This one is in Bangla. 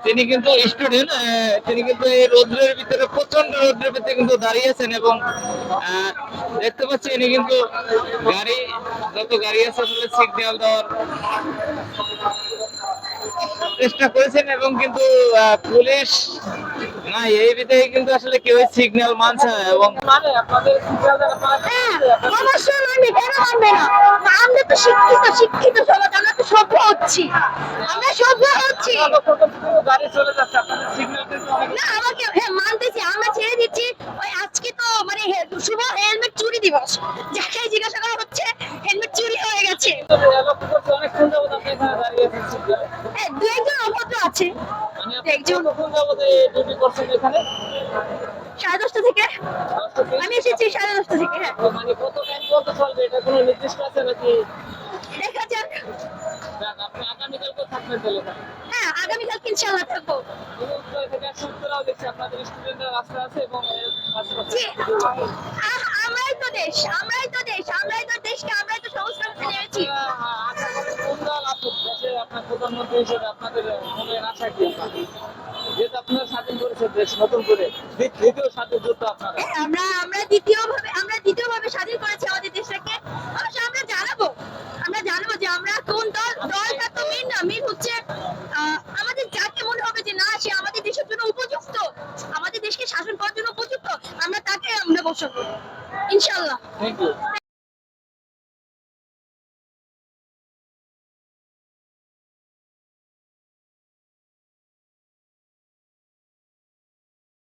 তিনি কিন্তু স্টুডেন্ট, তিনি কিন্তু এই রোদ্রের ভিতরে, প্রচন্ড রোদ্রের ভিতরে কিন্তু দাঁড়িয়েছেন এবং দেখতে পাচ্ছি ইনি কিন্তু গাড়ি, যত গাড়ি আছে আসলে সিগন্যাল দেওয়ার চেষ্টা করেছেন এবং কিন্তু পুলিশ না, এই বিধায় কিন্তু আসলে কেউ সিগন্যাল মানছে না এবং মানে আপনাদের সিগন্যাল অবশ্যই মানবে, কেন মানবে না? আমরা তো শিক্ষিত সমাজ, আমরা তো সভ্য হচ্ছি, আমরা সভ্য হচ্ছি। গাড়ি চলে যাচ্ছে, আপনাদের সিগন্যাল কিন্তু অনেক না আমাকে মানতেছি, আমরা ছেড়ে দিচ্ছি। ওই আজকে তো মানে শুভ হেলমেট চুরি দিবস, যাকে জিজ্ঞাসা করা হচ্ছে হেলমেট চুরি হয়ে গেছে। অনেকক্ষণ যাবত আপনি এখানে দাঁড়িয়ে আছেন সিগন্যালে। হ্যাঁ, দু একজন অভদ্র আছে। মানে একজন কতক্ষণ যাবত ডিউটি করছেন এখানে? 10:30 থেকে 10টা থেকে? আমি এসেছি 10:30 থেকে। হ্যাঁ, মানে কত টাইম পর্যন্ত চলবে, এটা কোনো নির্দিষ্ট আছে নাকি? দেখা যাক। যাক, আপনি আগামীকালকে থাকবেন তাহলে এখানে। হ্যাঁ, আগামীকালকে ইনশাআল্লাহ থাকবো। এবং থেকে এক সপ্তাহ দেখছি আপনাদের স্টুডেন্টরা রাস্তায় আছে এবং আশেপাশে জি, আমরাই তো দেশ, আমরাই তো দেশ, আমরাই তো দেশকে, আমরাই তো সংস্কার করতে নেমেছি। আশা করি কোন দল আসুক দেশে আপনার প্রধানমন্ত্রী হিসেবে আপনাদের মনের আশা কি? যেহেতু আপনারা স্বাধীন করেছেন দেশ নতুন করে, দ্বিতীয় স্বাধীন যুদ্ধ আপনারা। হ্যাঁ, আমরা দ্বিতীয়ভাবে স্বাধীন করেছি আমাদের দেশটাকে। অবশ্য আমরা জানাবো যে আমরা কোন দলটা তো মেন না, মেন হচ্ছে আমাদের যাকে মনে হবে যে না, সে আমাদের দেশের জন্য উপযুক্ত, আমাদের দেশকে শাসন করার জন্য উপযুক্ত, আমরা তাকে আমরা বসবো ইনশাআল্লাহ। Thank you.